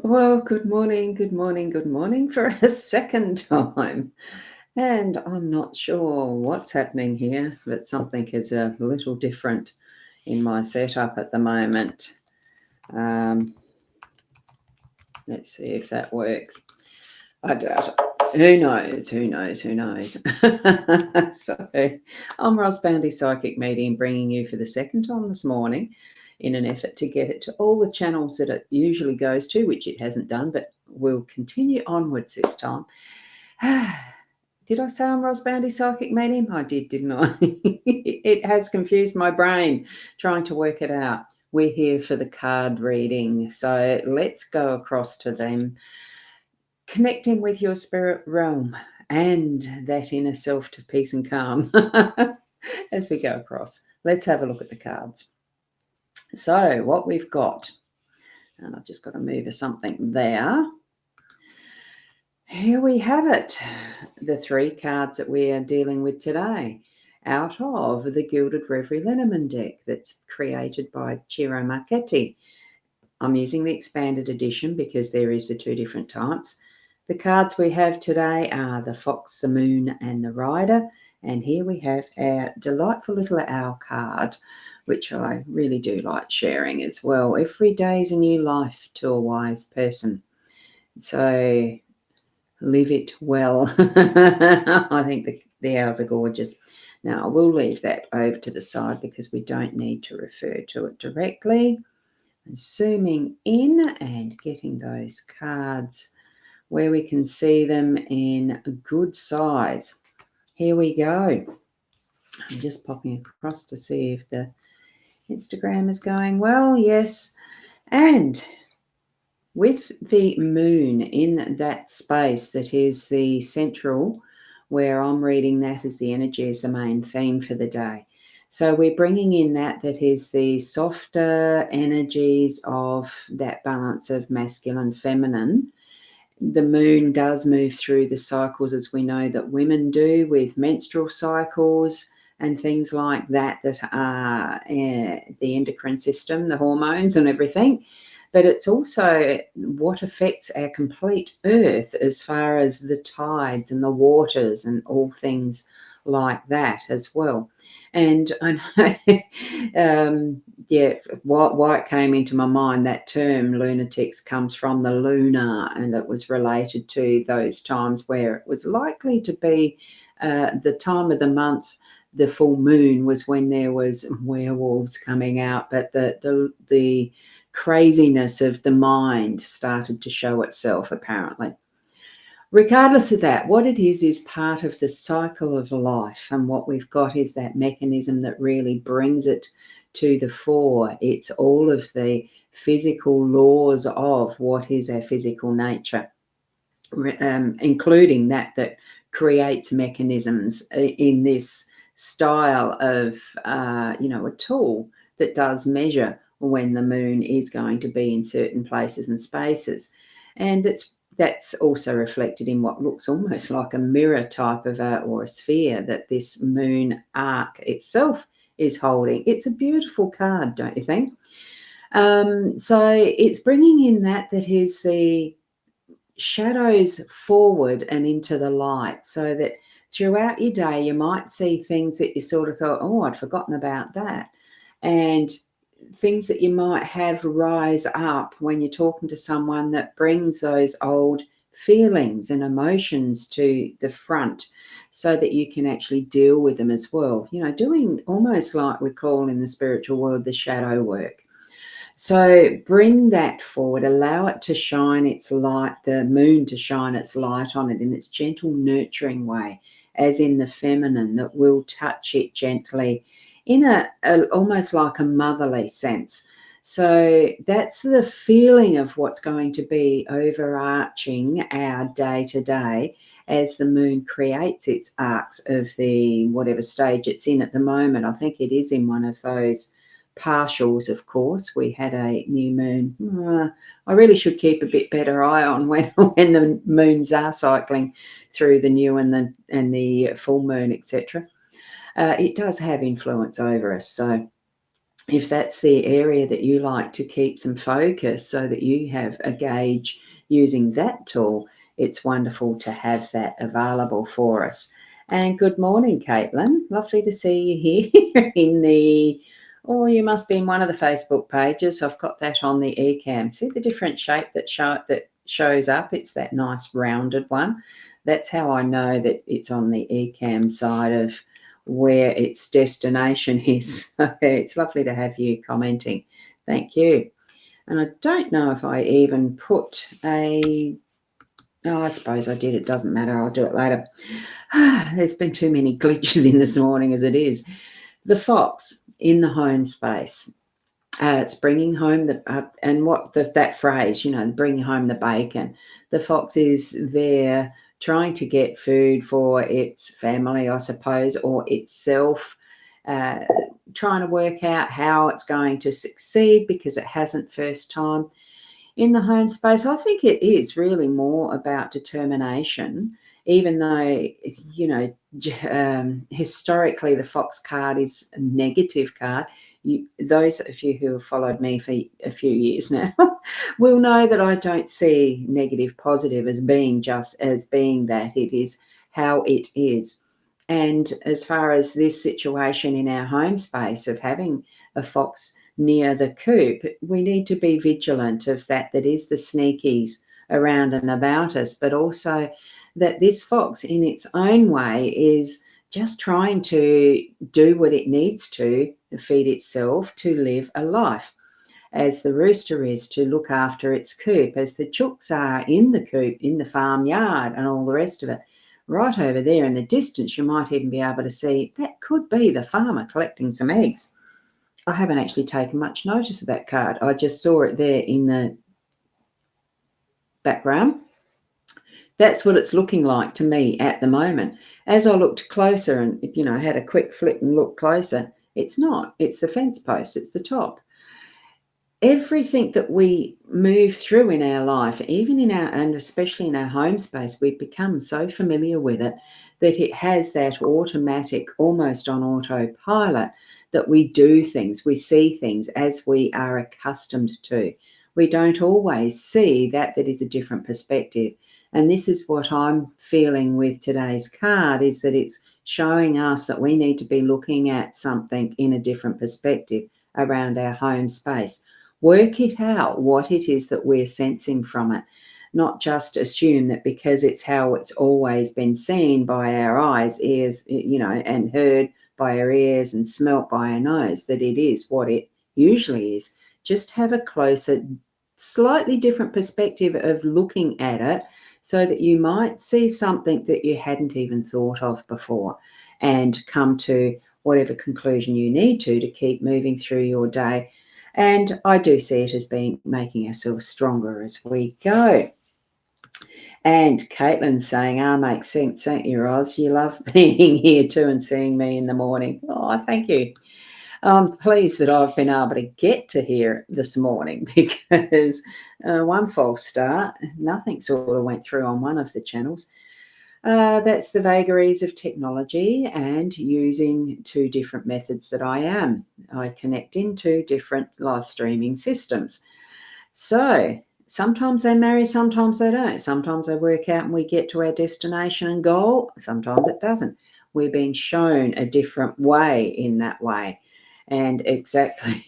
Well, good morning, good morning, good morning for a second time. And I'm not sure what's happening here, but something is a little different in my setup at the moment. Um, let's see if that works. I doubt it. Who knows? Who knows? Who knows? So, I'm Ross Bounty Psychic Medium, bringing you for the second time this morning in an effort to get it to all the channels that it usually goes to, which it hasn't done, but will continue onwards this time. Did I say I'm Ross Bounty Psychic Medium? I did, didn't I? It has confused my brain trying to work it out. We're here for the card reading, so let's go across to them. Connecting with your spirit realm and that inner self to peace and calm as we go across. Let's have a look at the cards. So, what we've got, and I've just got to move something there. Here we have it, the three cards that we are dealing with today out of the Gilded Reverie Lenormand deck that's created by Ciro Marchetti. I'm using the expanded edition because there is the two different types. The cards we have today are the Fox, the Moon, and the Rider. And here we have our delightful little owl card, which I really do like sharing as well. Every day is a new life to a wise person. So live it well. I think the owls are gorgeous. Now, I will leave that over to the side because we don't need to refer to it directly. And zooming in and getting those cards where we can see them in good size. Here we go. I'm just popping across to see if the Instagram is going well. Yes. And with the moon in that space that is the central, where I'm reading that as the energy is the main theme for the day. So we're bringing in that is the softer energies of that balance of masculine, feminine. The moon does move through the cycles, as we know that women do, with menstrual cycles and things like that are the endocrine system, the hormones and everything. But it's also what affects our complete earth as far as the tides and the waters and all things like that as well. And I know, why it came into my mind, that term lunatics comes from the lunar, and it was related to those times where it was likely to be the time of the month. The full moon was when there was werewolves coming out, but the craziness of the mind started to show itself, apparently. Regardless of that, what it is part of the cycle of life, and what we've got is that mechanism that really brings it to the fore. It's all of the physical laws of what is our physical nature, including that creates mechanisms in this style of, a tool that does measure when the moon is going to be in certain places and spaces. And that's also reflected in what looks almost like a mirror type of or a sphere that this moon arc itself is holding. It's a beautiful card, don't you think? So it's bringing in that is the shadows forward and into the light, so that throughout your day you might see things that you sort of thought, oh, I'd forgotten about that. And things that you might have rise up when you're talking to someone that brings those old feelings and emotions to the front, so that you can actually deal with them as well. Doing almost like we call in the spiritual world the shadow work. So bring that forward, allow it to shine its light, the moon to shine its light on it in its gentle, nurturing way, as in the feminine, that will touch it gently in a almost like a motherly sense. So that's the feeling of what's going to be overarching our day-to-day as the moon creates its arcs of the whatever stage it's in at the moment. I think it is in one of those partials, of course. We had a new moon. I really should keep a bit better eye on when the moons are cycling through the new and the full moon, etc. It does have influence over us. So if that's the area that you like to keep some focus so that you have a gauge using that tool, it's wonderful to have that available for us. And good morning, Caitlin. Lovely to see you here in the, oh, you must be in one of the Facebook pages. I've got that on the eCam. See the different shape that shows up? It's that nice rounded one. That's how I know that it's on the eCam side of where its destination is. It's lovely to have you commenting. Thank you. And I don't know if I even put a, oh, I suppose I did. It doesn't matter. I'll do it later. There's been too many glitches in this morning as it is. The fox in the home space. It's bringing home the, and what that phrase, bringing home the bacon. The fox is there trying to get food for its family, I suppose, or itself, trying to work out how it's going to succeed because it hasn't first time in the home space. I think it is really more about determination, even though, historically the fox card is a negative card. Those of you who have followed me for a few years now will know that I don't see negative positive as being that. It is how it is. And as far as this situation in our home space of having a fox near the coop, we need to be vigilant of that is the sneakies around and about us, but also that this fox in its own way is just trying to do what it needs to feed itself, to live a life, as the rooster is to look after its coop, as the chooks are in the coop, in the farmyard and all the rest of it. Right over there in the distance, you might even be able to see that could be the farmer collecting some eggs. I haven't actually taken much notice of that card. I just saw it there in the background. That's what it's looking like to me at the moment. As I looked closer and, had a quick flick and looked closer, it's not. It's the fence post. It's the top. Everything that we move through in our life, even and especially in our home space, we've become so familiar with it that it has that automatic, almost on autopilot, that we do things, we see things as we are accustomed to. We don't always see that is a different perspective. And this is what I'm feeling with today's card, is that it's showing us that we need to be looking at something in a different perspective around our home space. Work it out, what it is that we're sensing from it, not just assume that because it's how it's always been seen by our eyes, ears, and heard by our ears and smelt by our nose, that it is what it usually is. Just have a closer, slightly different perspective of looking at it so that you might see something that you hadn't even thought of before and come to whatever conclusion you need to keep moving through your day. And I do see it as making ourselves stronger as we go. And Caitlin's saying, makes sense, don't you, Roz? You love being here too and seeing me in the morning. Oh, thank you. I'm pleased that I've been able to get to here this morning because one false start, nothing sort of went through on one of the channels. That's the vagaries of technology and using two different methods that I connect into different live streaming systems. So sometimes they marry, sometimes they don't. Sometimes they work out and we get to our destination and goal. Sometimes it doesn't. We're being shown a different way in that way. And exactly,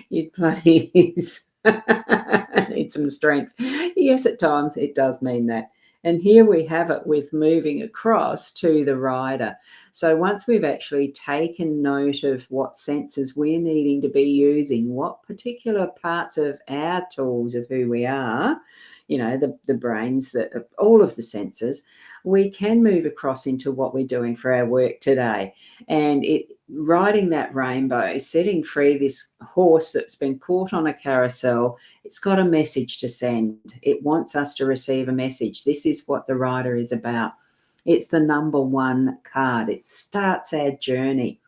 you bloody need some strength. Yes, at times it does mean that. And here we have it with moving across to the rider. So once we've actually taken note of what senses we're needing to be using, what particular parts of our tools of who we are, the brains, all of the senses, we can move across into what we're doing for our work today. And riding that rainbow, setting free this horse that's been caught on a carousel, it's got a message to send. It wants us to receive a message. This is what the rider is about. It's the number one card. It starts our journey.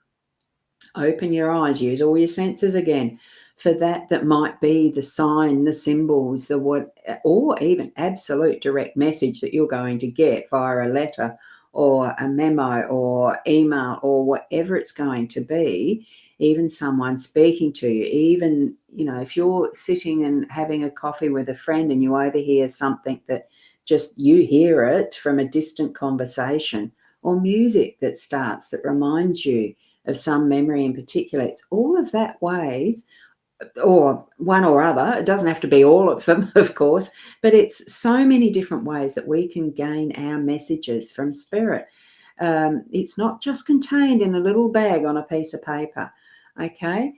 Open your eyes, use all your senses again for that might be the sign, the symbols, or even absolute direct message that you're going to get via a letter or a memo or email or whatever it's going to be, even someone speaking to you, even, if you're sitting and having a coffee with a friend and you overhear something that just you hear it from a distant conversation, or music that starts that reminds you of some memory in particular. It's all of that ways, or one or other. It doesn't have to be all of them, of course, but it's so many different ways that we can gain our messages from spirit. It's not just contained in a little bag on a piece of paper, okay?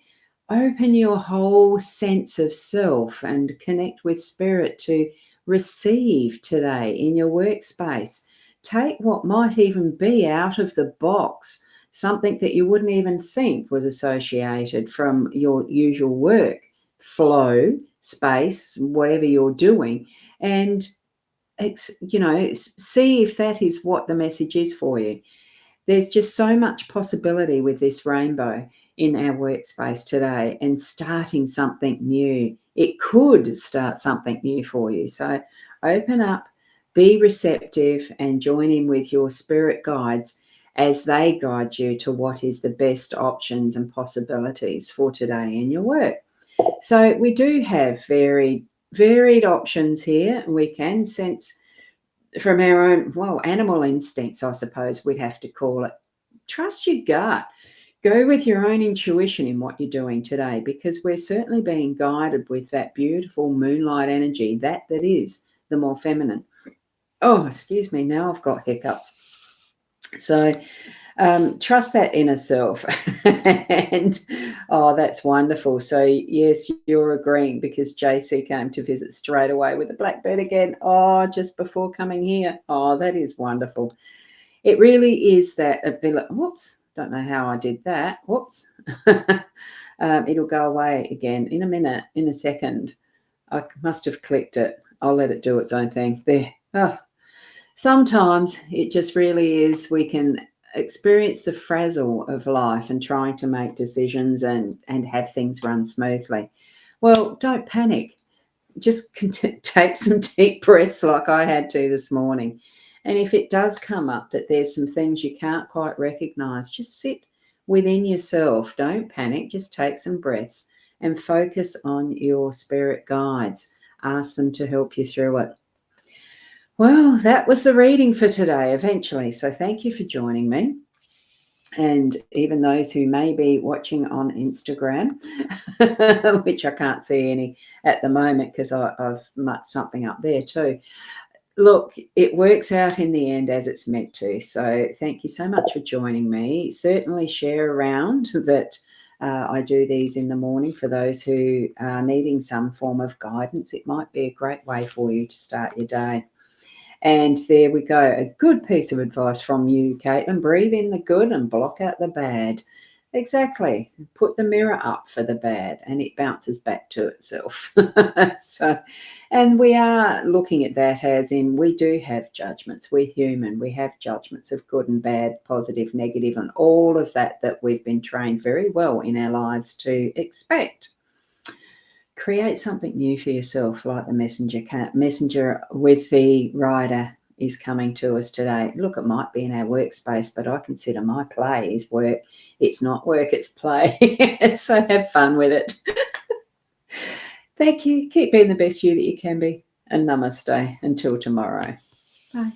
Open your whole sense of self and connect with spirit to receive today in your workspace. Take what might even be out of the box, something that you wouldn't even think was associated from your usual work flow, space, whatever you're doing, and see if that is what the message is for you. There's just so much possibility with this rainbow in our workspace today, and starting something new. It could start something new for you. So open up, be receptive, and join in with your spirit guides as they guide you to what is the best options and possibilities for today in your work. So we do have varied options here. We can sense from our own, animal instincts, I suppose we'd have to call it. Trust your gut. Go with your own intuition in what you're doing today, because we're certainly being guided with that beautiful moonlight energy, that is the more feminine. Oh, excuse me, now I've got hiccups. So trust that inner self. And that's wonderful. So yes, you're agreeing, because JC came to visit straight away with the blackbird again. Just before coming here. That is wonderful. It really is that. Whoops, don't know how I did that. Whoops. It'll go away again in a minute, in a second. I must have clicked it. I'll let it do its own thing. There. Sometimes it just really is, we can experience the frazzle of life and trying to make decisions and have things run smoothly. Well, don't panic. Just take some deep breaths like I had to this morning. And if it does come up that there's some things you can't quite recognize, just sit within yourself. Don't panic. Just take some breaths and focus on your spirit guides. Ask them to help you through it. Well, that was the reading for today, eventually. So thank you for joining me. And even those who may be watching on Instagram, which I can't see any at the moment because I've mucked something up there too. Look, it works out in the end as it's meant to. So thank you so much for joining me. Certainly share around that I do these in the morning for those who are needing some form of guidance. It might be a great way for you to start your day. And there we go. A good piece of advice from you, Caitlin. Breathe in the good and block out the bad. Exactly. Put the mirror up for the bad and it bounces back to itself. And we are looking at that as in, we do have judgments. We're human. We have judgments of good and bad, positive, negative, and all of that we've been trained very well in our lives to expect. Create something new for yourself, like the messenger with the rider is coming to us today. Look, it might be in our workspace, but I consider my play is work. It's not work, it's play. So have fun with it. Thank you. Keep being the best you that you can be. And namaste until tomorrow. Bye.